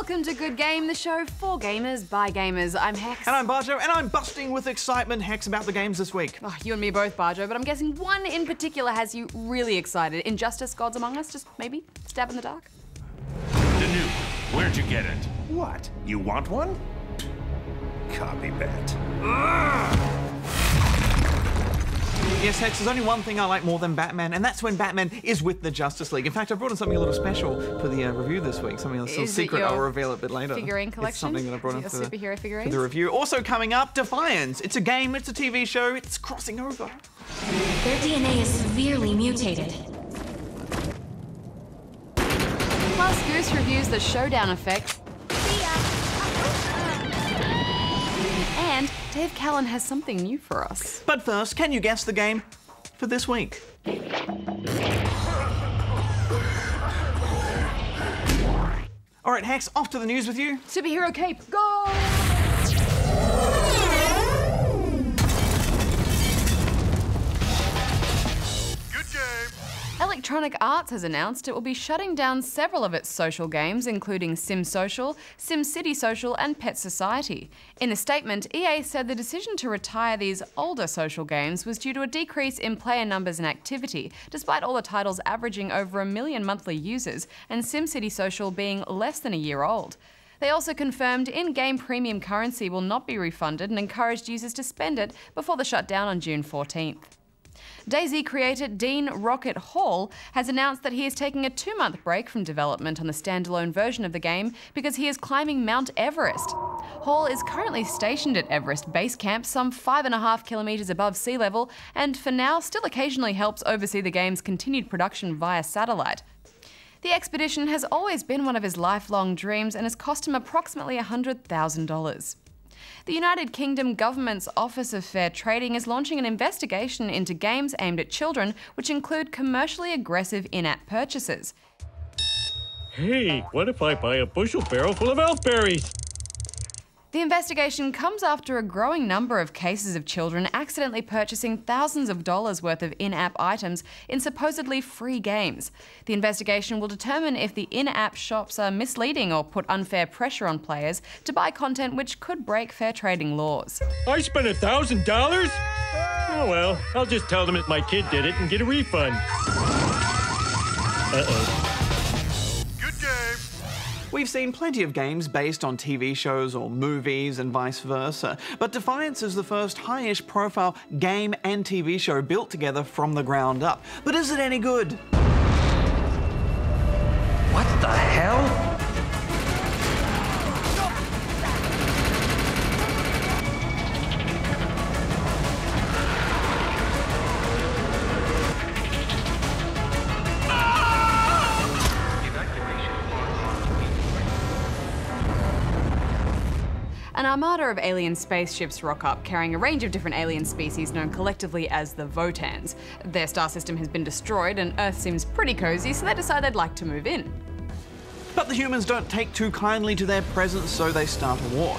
Welcome to Good Game, the show for gamers by gamers. I'm Hex. And I'm Bajo, and I'm busting with excitement, Hex, about the games this week. Oh, you and me both, Bajo, but I'm guessing one in particular has you really excited. Injustice Gods Among Us, just maybe stab in the dark. The new, where'd you get it? What? You want one? Copy that. Yes, Hex, there's only one thing I like more than Batman, and that's when Batman is with the Justice League. In fact, I brought in something a little special for the review this week, something a little secret I'll reveal a bit later. Figurine collection? It's something that I brought in for superhero figurines? the review. Also coming up, Defiance. It's a game, it's a TV show, it's crossing over. Their DNA is severely mutated. Plus, Goose reviews the Showdown Effect. And Dave Callan has something new for us. But first, can you guess the game for this week? All right, Hex, off to the news with you. Superhero cape, go! Electronic Arts has announced it will be shutting down several of its social games, including Sim Social, SimCity Social, and Pet Society. In a statement, EA said the decision to retire these older social games was due to a decrease in player numbers and activity, despite all the titles averaging over 1 million monthly users, and SimCity Social being less than a year old. They also confirmed in-game premium currency will not be refunded and encouraged users to spend it before the shutdown on June 14th. DayZ creator Dean Rocket Hall has announced that he is taking a 2-month break from development on the standalone version of the game because he is climbing Mount Everest. Hall is currently stationed at Everest Base Camp, some 5.5 kilometers above sea level, and for now still occasionally helps oversee the game's continued production via satellite. The expedition has always been one of his lifelong dreams and has cost him approximately $100,000. The United Kingdom government's Office of Fair Trading is launching an investigation into games aimed at children, which include commercially aggressive in-app purchases. Hey, what if I buy a bushel barrel full of elfberries? The investigation comes after a growing number of cases of children accidentally purchasing thousands of dollars worth of in-app items in supposedly free games. The investigation will determine if the in-app shops are misleading or put unfair pressure on players to buy content which could break fair trading laws. I spent $1,000? Oh well, I'll just tell them that my kid did it and get a refund. Uh-oh. We've seen plenty of games based on TV shows or movies and vice versa, but Defiance is the first high-ish profile game and TV show built together from the ground up. But is it any good? What the hell? An armada of alien spaceships rock up, carrying a range of different alien species known collectively as the Votans. Their star system has been destroyed and Earth seems pretty cozy, so they decide they'd like to move in. But the humans don't take too kindly to their presence, so they start a war.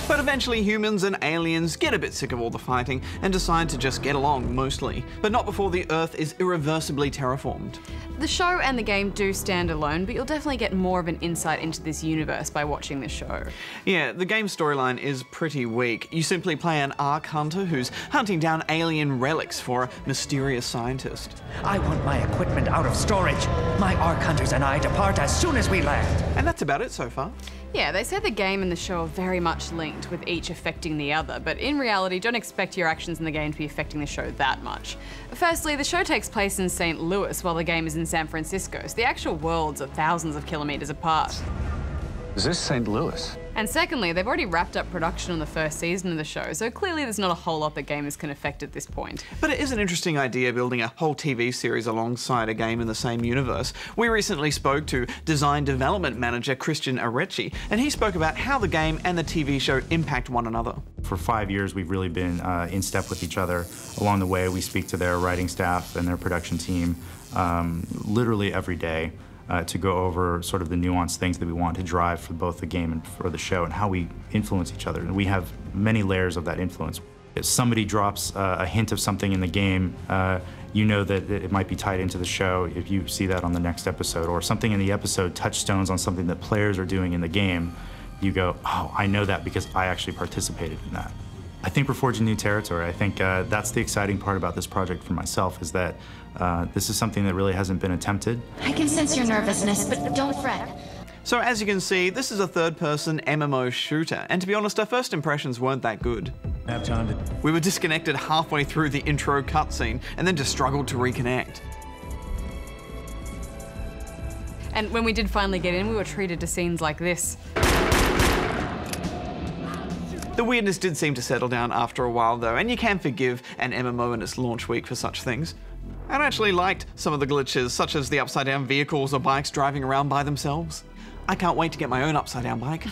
But eventually humans and aliens get a bit sick of all the fighting and decide to just get along, mostly. But not before the Earth is irreversibly terraformed. The show and the game do stand alone, but you'll definitely get more of an insight into this universe by watching the show. Yeah, the game's storyline is pretty weak. You simply play an Ark Hunter who's hunting down alien relics for a mysterious scientist. I want my equipment out of storage. My Ark Hunters and I depart as soon as we land. And that's about it so far. Yeah, they say the game and the show are very much linked, with each affecting the other, but in reality, don't expect your actions in the game to be affecting the show that much. Firstly, the show takes place in St. Louis while the game is in San Francisco, so the actual worlds are thousands of kilometers apart. Is this St. Louis? And secondly, they've already wrapped up production on the first season of the show, so clearly there's not a whole lot that gamers can affect at this point. But it is an interesting idea building a whole TV series alongside a game in the same universe. We recently spoke to design development manager Christian Arecci, and he spoke about how the game and the TV show impact one another. For 5 years, we've really been in step with each other. Along the way, we speak to their writing staff and their production team literally every day. To go over sort of the nuanced things that we want to drive for both the game and for the show and how we influence each other. And we have many layers of that influence. If somebody drops a hint of something in the game, you know that it might be tied into the show if you see that on the next episode, or something in the episode touchstones on something that players are doing in the game. You go, oh, I know that because I actually participated in that. I think we're forging new territory. I think that's the exciting part about this project for myself, is that this is something that really hasn't been attempted. I can sense your nervousness, but don't fret. So as you can see, this is a third-person MMO shooter, and to be honest, our first impressions weren't that good. Have time to... We were disconnected halfway through the intro cutscene, and then just struggled to reconnect. And when we did finally get in, we were treated to scenes like this. The weirdness did seem to settle down after a while though, and you can forgive an MMO in its launch week for such things. I actually liked some of the glitches, such as the upside-down vehicles or bikes driving around by themselves. I can't wait to get my own upside-down bike.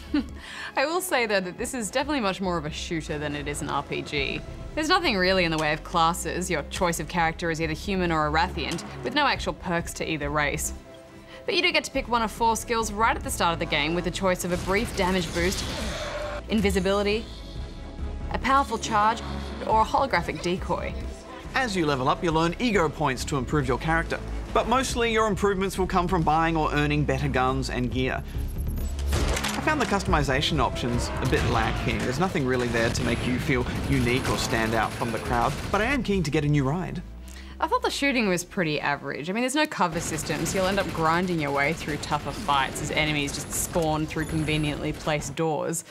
I will say though that this is definitely much more of a shooter than it is an RPG. There's nothing really in the way of classes. Your choice of character is either human or Arathian, with no actual perks to either race. But you do get to pick one of 4 skills right at the start of the game, with the choice of a brief damage boost, invisibility, a powerful charge, or a holographic decoy. As you level up, you'll earn ego points to improve your character, but mostly your improvements will come from buying or earning better guns and gear. I found the customization options a bit lacking. There's nothing really there to make you feel unique or stand out from the crowd, but I am keen to get a new ride. I thought the shooting was pretty average. I mean, there's no cover system, so you'll end up grinding your way through tougher fights as enemies just spawn through conveniently placed doors.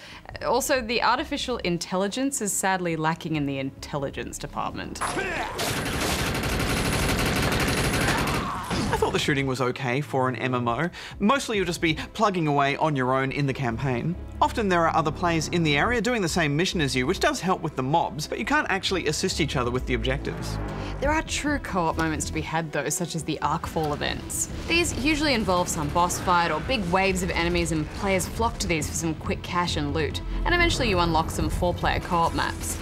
Also, the artificial intelligence is sadly lacking in the intelligence department. I thought the shooting was okay for an MMO. Mostly you'll just be plugging away on your own in the campaign. Often there are other players in the area doing the same mission as you, which does help with the mobs, but you can't actually assist each other with the objectives. There are true co-op moments to be had though, such as the Arkfall events. These usually involve some boss fight or big waves of enemies, and players flock to these for some quick cash and loot. And eventually you unlock some 4-player co-op maps.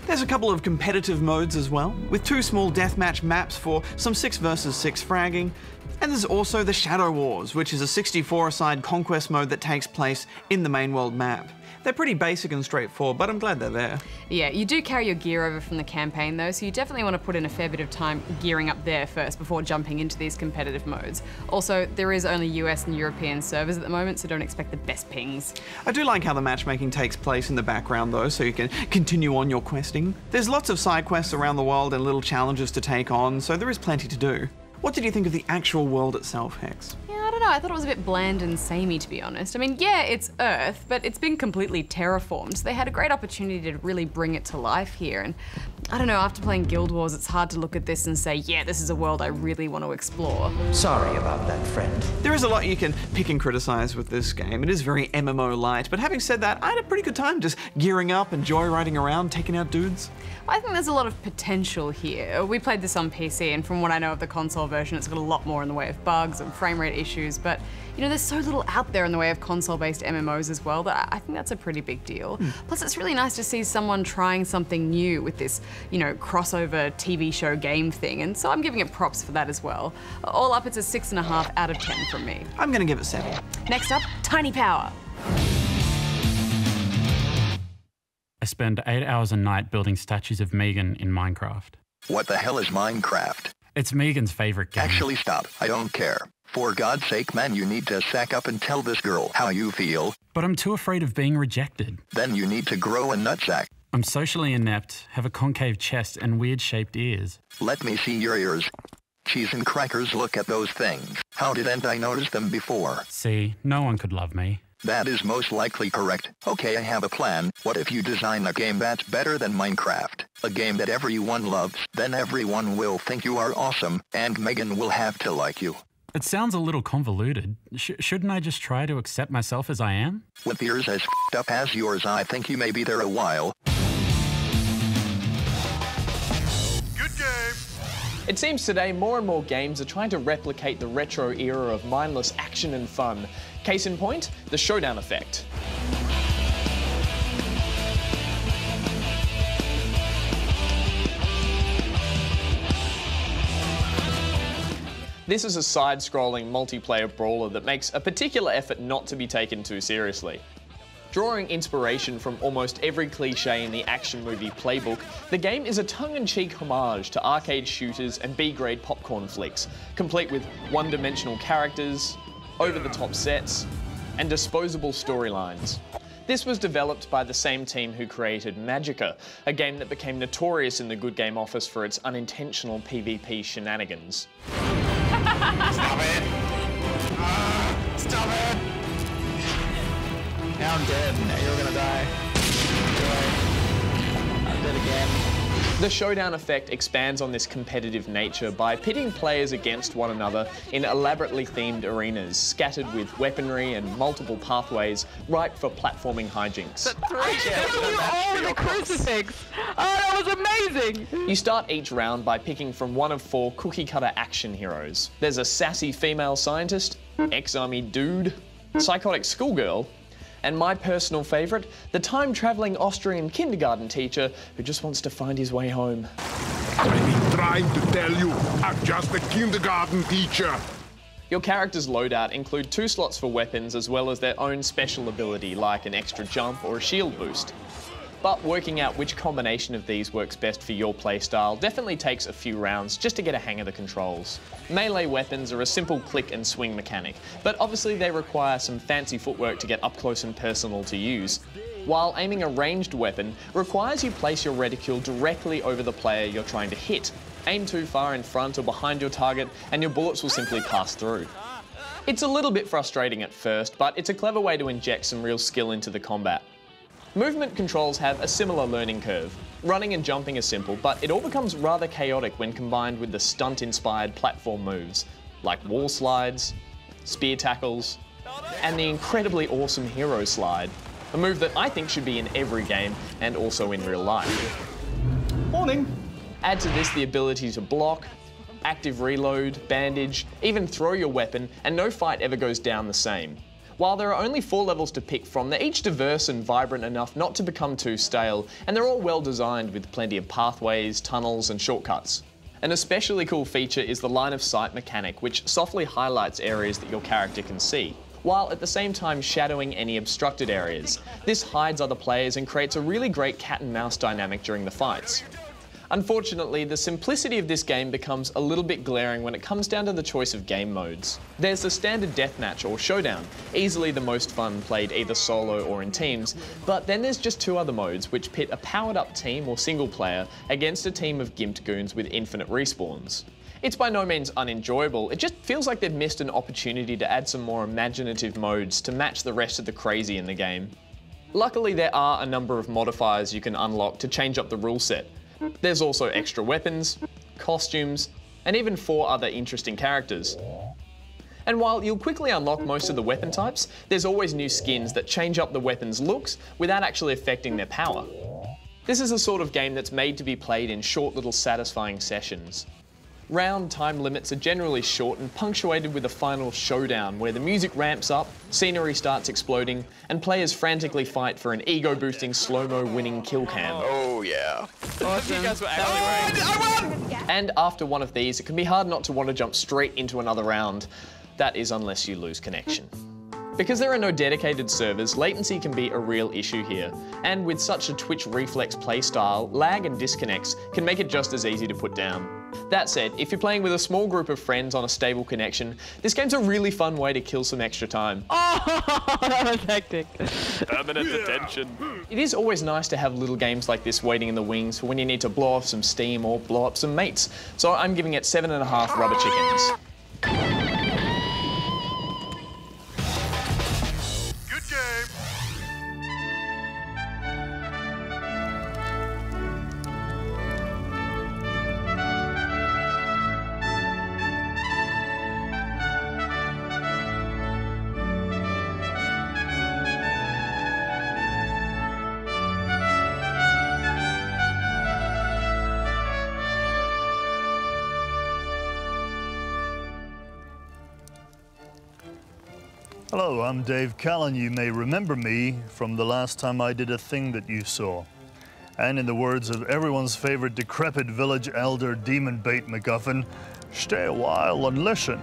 There's a couple of competitive modes as well, with 2 small deathmatch maps for some 6 versus 6 fragging. And there's also the Shadow Wars, which is a 64-side conquest mode that takes place in the main world map. They're pretty basic and straightforward, but I'm glad they're there. Yeah, you do carry your gear over from the campaign though, so you definitely want to put in a fair bit of time gearing up there first before jumping into these competitive modes. Also, there is only US and European servers at the moment, so don't expect the best pings. I do like how the matchmaking takes place in the background though, so you can continue on your questing. There's lots of side quests around the world and little challenges to take on, so there is plenty to do. What did you think of the actual world itself, Hex? I don't know, I thought it was a bit bland and samey, to be honest. I mean, yeah, it's Earth, but it's been completely terraformed, so they had a great opportunity to really bring it to life here. And I don't know, after playing Guild Wars, it's hard to look at this and say, yeah, this is a world I really want to explore. Sorry about that, friend. There is a lot you can pick and criticize with this game. It is very MMO light, but having said that, I had a pretty good time just gearing up and joyriding around, taking out dudes. I think there's a lot of potential here. We played this on PC, and from what I know of the console version, it's got a lot more in the way of bugs and frame rate issues, but you know, there's so little out there in the way of console-based MMOs as well that I think that's a pretty big deal. Plus, it's really nice to see someone trying something new with this, you know, crossover TV show game thing, and so I'm giving it props for that as well. All up, it's a 6.5 out of 10 from me. I'm gonna give it 7. Next up, Tiny Power. I spend 8 hours a night building statues of Megan in Minecraft. What the hell is Minecraft? It's Megan's favorite game. Actually, stop. I don't care. For God's sake, man, you need to sack up and tell this girl how you feel. But I'm too afraid of being rejected. Then you need to grow a nutsack. I'm socially inept, have a concave chest and weird-shaped ears. Let me see your ears. Cheese and crackers, look at those things. How didn't I notice them before? See, no one could love me. That is most likely correct. Okay, I have a plan. What if you design a game that's better than Minecraft? A game that everyone loves, then everyone will think you are awesome, and Megan will have to like you. It sounds a little convoluted. Shouldn't I just try to accept myself as I am? With ears as f***ed up as yours, I think you may be there a while. Good game! It seems today more and more games are trying to replicate the retro era of mindless action and fun. Case in point, the Showdown Effect. This is a side-scrolling multiplayer brawler that makes a particular effort not to be taken too seriously. Drawing inspiration from almost every cliche in the action movie playbook, the game is a tongue-in-cheek homage to arcade shooters and B-grade popcorn flicks, complete with one-dimensional characters, over-the-top sets, and disposable storylines. This was developed by the same team who created Magicka, a game that became notorious in the Good Game office for its unintentional PvP shenanigans. Stop it! Stop it! Now I'm dead. Now you're gonna die. I'm dead again. The Showdown Effect expands on this competitive nature by pitting players against one another in elaborately themed arenas, scattered with weaponry and multiple pathways, ripe for platforming hijinks. The crucifix! Oh, that was amazing! You start each round by picking from one of 4 cookie-cutter action heroes. There's a sassy female scientist, ex-army dude, psychotic schoolgirl, and my personal favourite, the time-travelling Austrian kindergarten teacher who just wants to find his way home. I've been trying to tell you, I'm just a kindergarten teacher. Your character's loadout include 2 slots for weapons as well as their own special ability like an extra jump or a shield boost. But working out which combination of these works best for your playstyle definitely takes a few rounds just to get a hang of the controls. Melee weapons are a simple click and swing mechanic, but obviously they require some fancy footwork to get up close and personal to use. While aiming a ranged weapon requires you place your reticule directly over the player you're trying to hit. Aim too far in front or behind your target and your bullets will simply pass through. It's a little bit frustrating at first, but it's a clever way to inject some real skill into the combat. Movement controls have a similar learning curve. Running and jumping are simple, but it all becomes rather chaotic when combined with the stunt-inspired platform moves, like wall slides, spear tackles, and the incredibly awesome hero slide, a move that I think should be in every game and also in real life. Morning. Add to this the ability to block, active reload, bandage, even throw your weapon, and no fight ever goes down the same. While there are only 4 levels to pick from, they're each diverse and vibrant enough not to become too stale, and they're all well designed with plenty of pathways, tunnels, and shortcuts. An especially cool feature is the line of sight mechanic, which softly highlights areas that your character can see, while at the same time shadowing any obstructed areas. This hides other players and creates a really great cat and mouse dynamic during the fights. Unfortunately, the simplicity of this game becomes a little bit glaring when it comes down to the choice of game modes. There's the standard deathmatch or showdown, easily the most fun played either solo or in teams, but then there's just 2 other modes which pit a powered up team or single player against a team of gimped goons with infinite respawns. It's by no means unenjoyable, it just feels like they've missed an opportunity to add some more imaginative modes to match the rest of the crazy in the game. Luckily, there are a number of modifiers you can unlock to change up the rule set. There's also extra weapons, costumes, and even 4 other interesting characters. And while you'll quickly unlock most of the weapon types, there's always new skins that change up the weapon's looks without actually affecting their power. This is a sort of game that's made to be played in short little satisfying sessions. Round time limits are generally short and punctuated with a final showdown where the music ramps up, scenery starts exploding, and players frantically fight for an ego-boosting slow-mo winning kill cam. Oh yeah. Awesome. You guys were actually right. And after one of these, it can be hard not to want to jump straight into another round. That is unless you lose connection. Because there are no dedicated servers, latency can be a real issue here. And with such a Twitch reflex playstyle, lag and disconnects can make it just as easy to put down. That said, if you're playing with a small group of friends on a stable connection, this game's a really fun way to kill some extra time. Oh, that was hectic. Permanent detention. It is always nice to have little games like this waiting in the wings for when you need to blow off some steam or blow up some mates. So I'm giving it 7.5 rubber chickens. Good game. Hello, I'm Dave Callan. You may remember me from the last time I did a thing that you saw. And in the words of everyone's favorite decrepit village elder Demon Bait MacGuffin, stay a while and listen.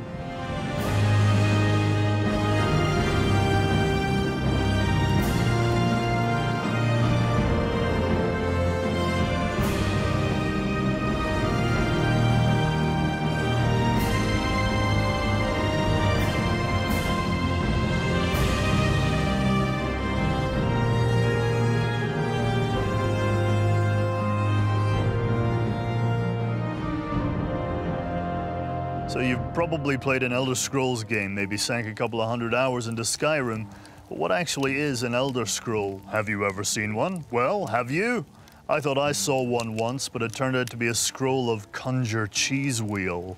So you've probably played an Elder Scrolls game, maybe sank a couple of 100 hours into Skyrim, but what actually is an Elder Scroll? Have you ever seen one? Well, have you? I thought I saw one once, but it turned out to be a scroll of Conjure Cheese Wheel.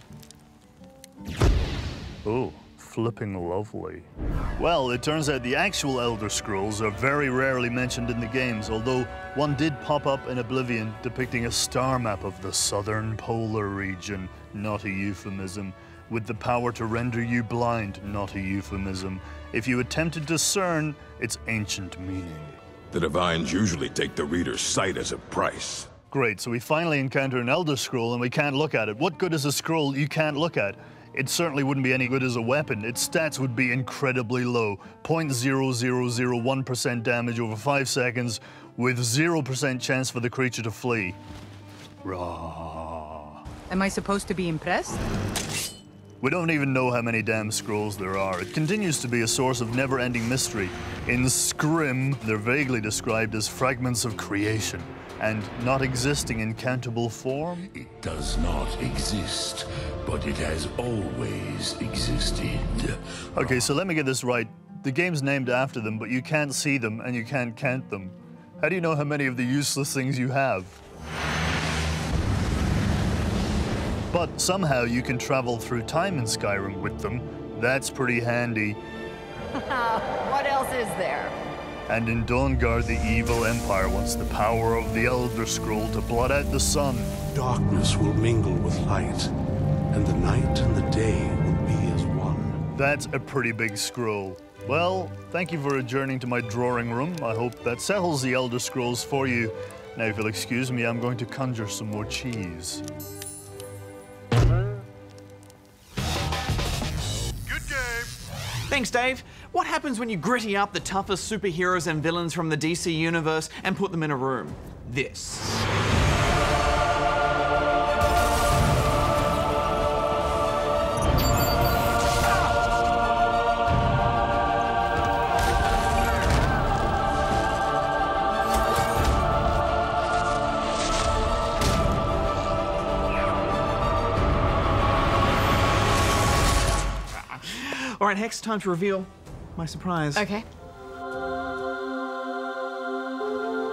Oh, flipping lovely. Well, it turns out the actual Elder Scrolls are very rarely mentioned in the games, although one did pop up in Oblivion depicting a star map of the southern polar region, not a euphemism, with the power to render you blind, not a euphemism, if you attempt to discern its ancient meaning. The Divines usually take the reader's sight as a price. Great, so we finally encounter an Elder Scroll and we can't look at it. What good is a scroll you can't look at? It certainly wouldn't be any good as a weapon. Its stats would be incredibly low. 0.0001% damage over 5 seconds with 0% chance for the creature to flee. Rah. Am I supposed to be impressed? We don't even know how many damn scrolls there are. It continues to be a source of never-ending mystery. In Scrim, they're vaguely described as fragments of creation and not existing in countable form. It does not exist, but it has always existed. Okay, so let me get this right. The game's named after them, but you can't see them and you can't count them. How do you know how many of the useless things you have? But somehow you can travel through time in Skyrim with them. That's pretty handy. What else is there? And in Dawnguard, the evil empire wants the power of the Elder Scroll to blot out the sun. Darkness will mingle with light, and the night and the day will be as one. That's a pretty big scroll. Well, thank you for adjourning to my drawing room. I hope that settles the Elder Scrolls for you. Now, if you'll excuse me, I'm going to conjure some more cheese. Thanks, Dave. What happens when you gritty up the toughest superheroes and villains from the DC universe and put them in a room? This. All right, Hex, time to reveal my surprise. Okay.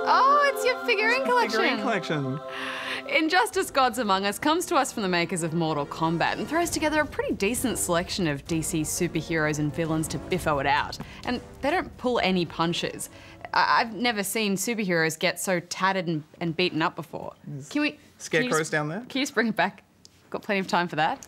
Oh, it's your figurine collection. Figurine collection. Injustice Gods Among Us comes to us from the makers of Mortal Kombat and throws together a pretty decent selection of DC superheroes and villains to biffo it out. And they don't pull any punches. I've never seen superheroes get so tattered and beaten up before. Can we... Scarecrow's down there? Can you just bring it back? Got plenty of time for that.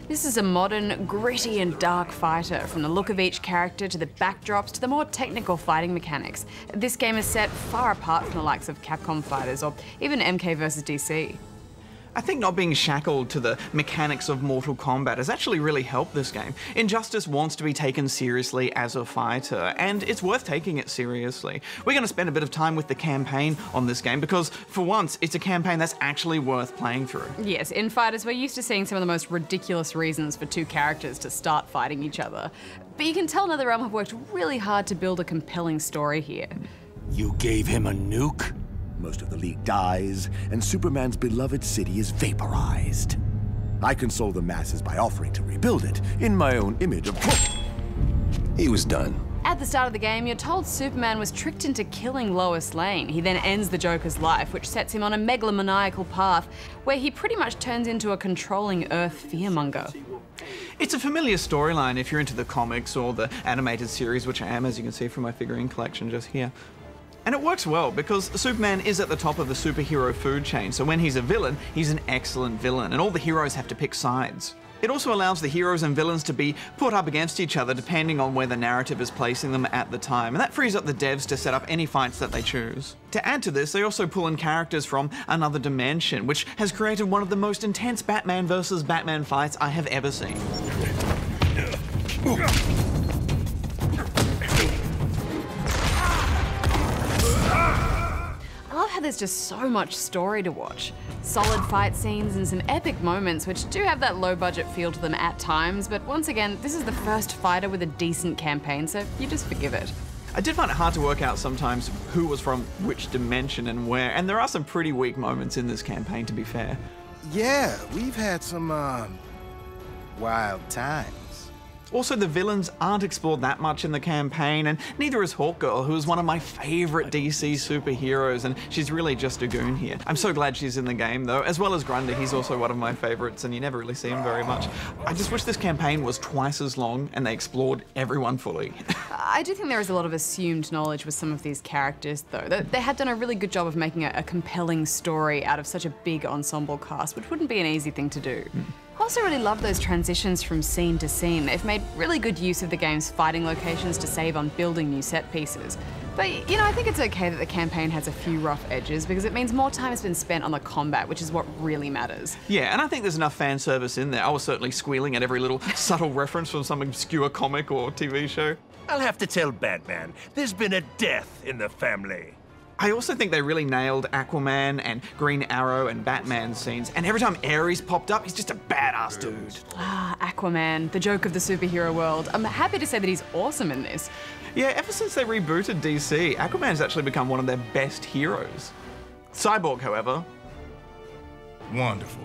This is a modern, gritty and dark fighter, from the look of each character to the backdrops to the more technical fighting mechanics. This game is set far apart from the likes of Capcom fighters or even MK vs DC. I think not being shackled to the mechanics of Mortal Kombat has actually really helped this game. Injustice wants to be taken seriously as a fighter, and it's worth taking it seriously. We're going to spend a bit of time with the campaign on this game because, for once, it's a campaign that's actually worth playing through. Yes, in fighters, we're used to seeing some of the most ridiculous reasons for two characters to start fighting each other. But you can tell NetherRealm have worked really hard to build a compelling story here. You gave him a nuke? Most of the League dies, and Superman's beloved city is vaporized. I console the masses by offering to rebuild it in my own image of... He was done. At the start of the game, you're told Superman was tricked into killing Lois Lane. He then ends the Joker's life, which sets him on a megalomaniacal path where he pretty much turns into a controlling Earth fearmonger. It's a familiar storyline if you're into the comics or the animated series, which I am, as you can see from my figurine collection just here. And it works well because Superman is at the top of the superhero food chain, so when he's a villain, he's an excellent villain, and all the heroes have to pick sides. It also allows the heroes and villains to be put up against each other depending on where the narrative is placing them at the time, and that frees up the devs to set up any fights that they choose. To add to this, they also pull in characters from another dimension, which has created one of the most intense Batman vs. Batman fights I have ever seen. I love how there's just so much story to watch. Solid fight scenes and some epic moments which do have that low-budget feel to them at times, but once again, this is the first fighter with a decent campaign, so you just forgive it. I did find it hard to work out sometimes who was from which dimension and where, and there are some pretty weak moments in this campaign, to be fair. Yeah, we've had some, Wild times. Also, the villains aren't explored that much in the campaign, and neither is Hawkgirl, who is one of my favorite DC superheroes, and she's really just a goon here. I'm so glad she's in the game, though, as well as Grundy. He's also one of my favorites, and you never really see him very much. I just wish this campaign was twice as long, and they explored everyone fully. I do think there is a lot of assumed knowledge with some of these characters, though. They had done a really good job of making a compelling story out of such a big ensemble cast, which wouldn't be an easy thing to do. I also really love those transitions from scene to scene. They've made really good use of the game's fighting locations to save on building new set pieces. But, you know, I think it's okay that the campaign has a few rough edges because it means more time has been spent on the combat, which is what really matters. Yeah, and I think there's enough fan service in there. I was certainly squealing at every little subtle reference from some obscure comic or TV show. I'll have to tell Batman, there's been a death in the family. I also think they really nailed Aquaman and Green Arrow and Batman scenes, and every time Ares popped up, he's just a badass dude. Ah, Aquaman, the joke of the superhero world. I'm happy to say that he's awesome in this. Yeah, ever since they rebooted DC, Aquaman's actually become one of their best heroes. Cyborg, however. Wonderful.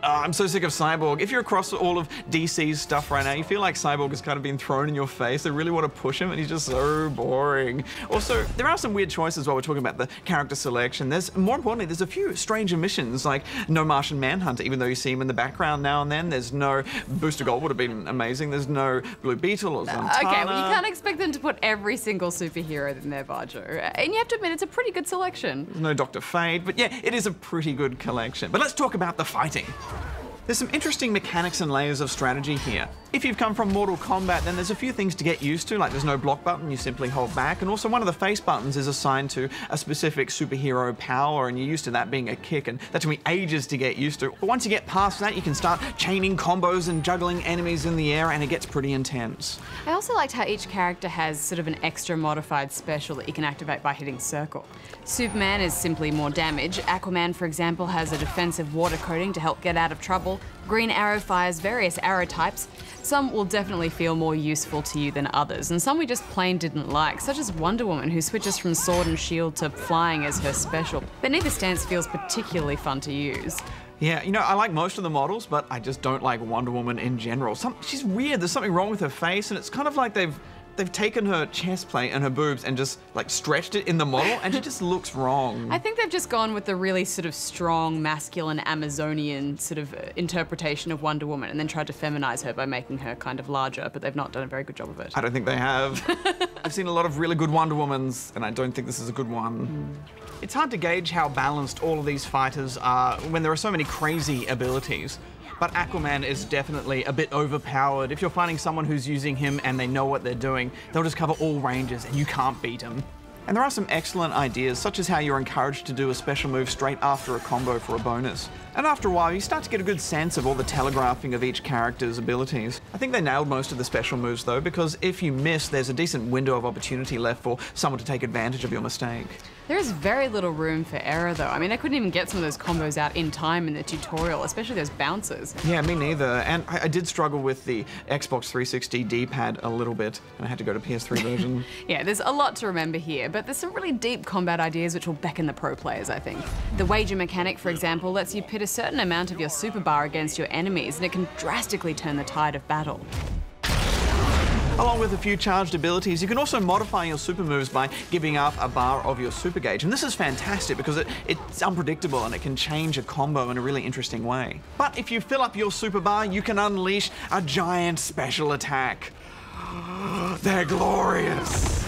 I'm so sick of Cyborg. If you're across all of DC's stuff right now, you feel like Cyborg has kind of been thrown in your face. They really want to push him, and he's just so boring. Also, there are some weird choices while we're talking about the character selection. More importantly, there's a few strange omissions, like no Martian Manhunter, even though you see him in the background now and then. There's no Booster Gold, would have been amazing. There's no Blue Beetle or Zatanna. Okay, well, you can't expect them to put every single superhero in their Bajo. And you have to admit, it's a pretty good selection. There's no Dr. Fate, but yeah, it is a pretty good collection. But let's talk about the fighting. There's some interesting mechanics and layers of strategy here. If you've come from Mortal Kombat, then there's a few things to get used to, like there's no block button, you simply hold back, and also one of the face buttons is assigned to a specific superhero power, and you're used to that being a kick, and that took me ages to get used to. But once you get past that, you can start chaining combos and juggling enemies in the air, and it gets pretty intense. I also liked how each character has sort of an extra modified special that you can activate by hitting circle. Superman is simply more damage. Aquaman, for example, has a defensive water coating to help get out of trouble. Green Arrow fires various arrow types. Some will definitely feel more useful to you than others, and some we just plain didn't like, such as Wonder Woman, who switches from sword and shield to flying as her special. But neither stance feels particularly fun to use. Yeah, you know, I like most of the models, but I just don't like Wonder Woman in general. She's weird, there's something wrong with her face, and it's kind of like they've taken her chest plate and her boobs and just like stretched it in the model, and she just looks wrong. I think they've just gone with the really sort of strong, masculine, Amazonian sort of interpretation of Wonder Woman and then tried to feminize her by making her kind of larger, but they've not done a very good job of it. I don't think they have. I've seen a lot of really good Wonder Womans, and I don't think this is a good one. It's hard to gauge how balanced all of these fighters are when there are so many crazy abilities. But Aquaman is definitely a bit overpowered. If you're finding someone who's using him and they know what they're doing, they'll just cover all ranges and you can't beat him. And there are some excellent ideas, such as how you're encouraged to do a special move straight after a combo for a bonus. And after a while, you start to get a good sense of all the telegraphing of each character's abilities. I think they nailed most of the special moves though, because if you miss, there's a decent window of opportunity left for someone to take advantage of your mistake. There is very little room for error though. I mean, I couldn't even get some of those combos out in time in the tutorial, especially those bouncers. Yeah, me neither. And I did struggle with the Xbox 360 D-pad a little bit, and I had to go to PS3 version. Yeah, there's a lot to remember here, but there's some really deep combat ideas which will beckon the pro players, I think. The wager mechanic, for example, lets you pit a certain amount of your super bar against your enemies, and it can drastically turn the tide of battle. Along with a few charged abilities, you can also modify your super moves by giving up a bar of your super gauge. And this is fantastic because it's unpredictable and it can change a combo in a really interesting way. But if you fill up your super bar, you can unleash a giant special attack. They're glorious.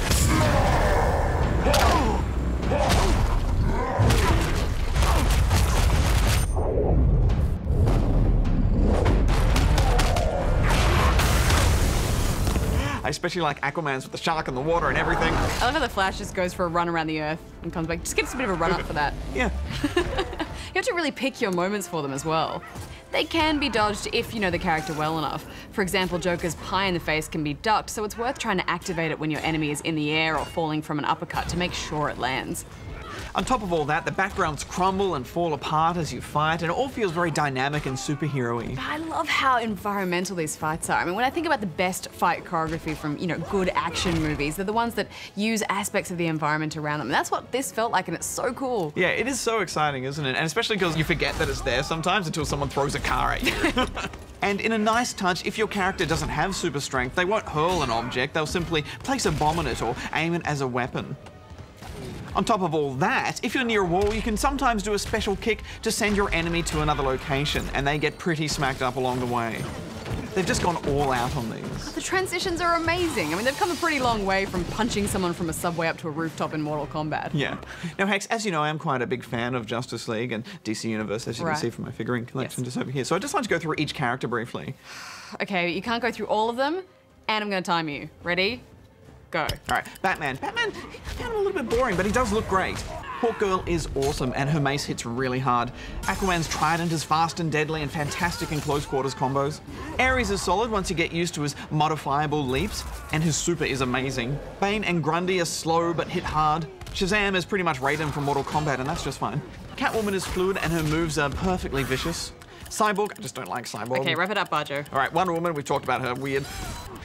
I especially like Aquaman's with the shark and the water and everything. I love how the Flash just goes for a run around the Earth and comes back. Just gives a bit of a run up for that. Yeah. You have to really pick your moments for them as well. They can be dodged if you know the character well enough. For example, Joker's pie in the face can be ducked, so it's worth trying to activate it when your enemy is in the air or falling from an uppercut to make sure it lands. On top of all that, the backgrounds crumble and fall apart as you fight, and it all feels very dynamic and superhero-y. I love how environmental these fights are. I mean, when I think about the best fight choreography from, you know, good action movies, they're the ones that use aspects of the environment around them. And that's what this felt like, and it's so cool. Yeah, it is so exciting, isn't it? And especially because you forget that it's there sometimes until someone throws a car at you. And in a nice touch, if your character doesn't have super strength, they won't hurl an object, they'll simply place a bomb on it or aim it as a weapon. On top of all that, if you're near a wall, you can sometimes do a special kick to send your enemy to another location, and they get pretty smacked up along the way. They've just gone all out on these. The transitions are amazing. I mean, they've come a pretty long way from punching someone from a subway up to a rooftop in Mortal Kombat. Yeah. Now, Hex, as you know, I'm quite a big fan of Justice League and DC Universe, as you can see from my figurine collection just over here. So I'd just like to go through each character briefly. Okay, you can't go through all of them, and I'm going to time you. Ready? Go. All right, Batman. Batman, I found him a little bit boring, but he does look great. Hawkgirl is awesome, and her mace hits really hard. Aquaman's trident is fast and deadly and fantastic in close quarters combos. Ares is solid once you get used to his modifiable leaps, and his super is amazing. Bane and Grundy are slow but hit hard. Shazam is pretty much Raiden from Mortal Kombat, and that's just fine. Catwoman is fluid, and her moves are perfectly vicious. Cyborg, I just don't like Cyborg. Okay, wrap it up, Bajo. All right, Wonder Woman, we've talked about her, weird.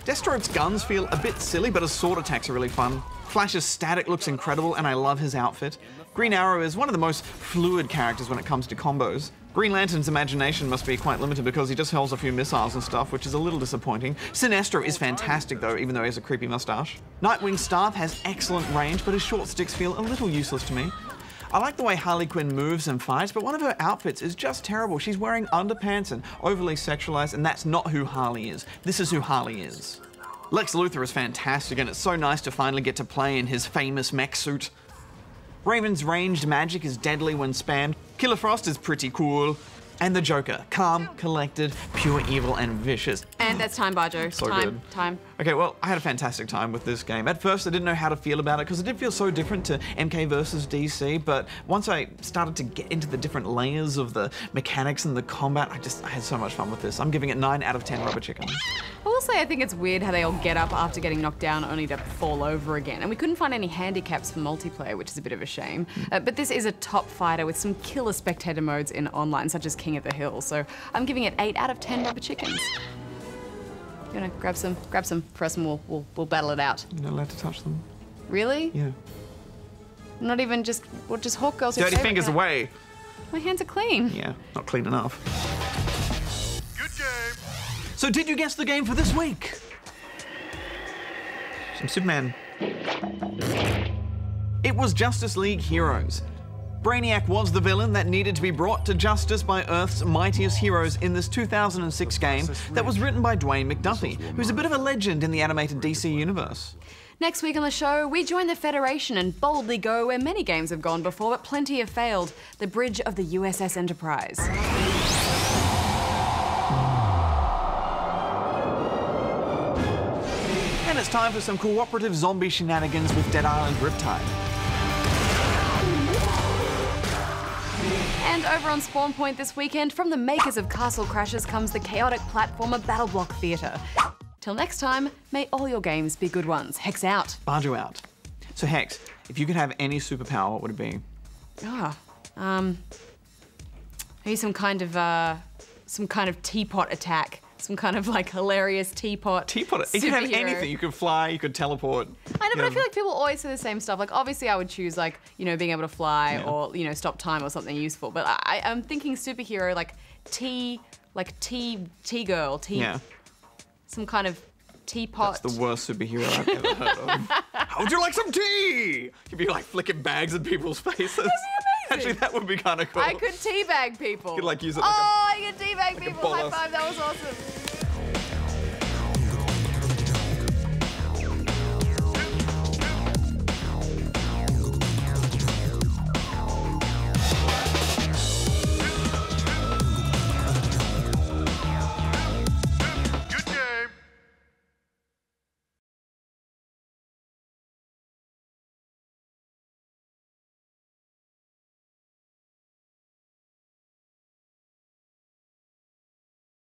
Deathstroke's guns feel a bit silly, but his sword attacks are really fun. Flash's static looks incredible, and I love his outfit. Green Arrow is one of the most fluid characters when it comes to combos. Green Lantern's imagination must be quite limited because he just hurls a few missiles and stuff, which is a little disappointing. Sinestro is fantastic though, even though he has a creepy mustache. Nightwing's staff has excellent range, but his short sticks feel a little useless to me. I like the way Harley Quinn moves and fights, but one of her outfits is just terrible. She's wearing underpants and overly sexualized, and that's not who Harley is. This is who Harley is. Lex Luthor is fantastic, and it's so nice to finally get to play in his famous mech suit. Raven's ranged magic is deadly when spammed. Killer Frost is pretty cool. And the Joker, calm, collected, pure evil, and vicious. And that's time, Bajo. So time, good. time. Okay, well, I had a fantastic time with this game. At first, I didn't know how to feel about it because it did feel so different to MK versus DC, but once I started to get into the different layers of the mechanics and the combat, I had so much fun with this. I'm giving it 9 out of 10 rubber chickens. I will say I think it's weird how they all get up after getting knocked down only to fall over again. And we couldn't find any handicaps for multiplayer, which is a bit of a shame. But this is a top fighter with some killer spectator modes in online, such as King of the Hill. So I'm giving it 8 out of 10 rubber chickens. You wanna grab some for us, and we'll battle it out. You're not allowed to touch them. Really? Yeah. Not even just Hawkgirl's your Dirty favorite fingers kind. away. My hands are clean. Yeah, not clean enough. Good game. So did you guess the game for this week? Some Superman. It was Justice League Heroes. Brainiac was the villain that needed to be brought to justice by Earth's mightiest heroes in this 2006 game that was written by Dwayne McDuffie, who's a bit of a legend in the animated DC universe. Next week on the show, we join the Federation and boldly go where many games have gone before, but plenty have failed. The bridge of the USS Enterprise. And it's time for some cooperative zombie shenanigans with Dead Island Riptide. And over on Spawn Point this weekend, from the makers of Castle Crashers comes the chaotic platformer Battle Block Theatre. Till next time, may all your games be good ones. Hex out. Bajo out. So Hex, if you could have any superpower, what would it be? Maybe some kind of teapot attack. Some kind of like hilarious teapot. Teapot? You could have anything. You could fly, you could teleport. I know, but I feel like people always say the same stuff. Like, obviously I would choose like, you know, being able to fly or, you know, stop time or something useful. But I'm thinking superhero, like tea girl, some kind of teapot. That's the worst superhero I've ever heard of. How would you like some tea? You'd be like flicking bags in people's faces. That'd be amazing. Actually, that would be kind of cool. I could teabag people. You could like use it like I could teabag like people. High five, that was awesome.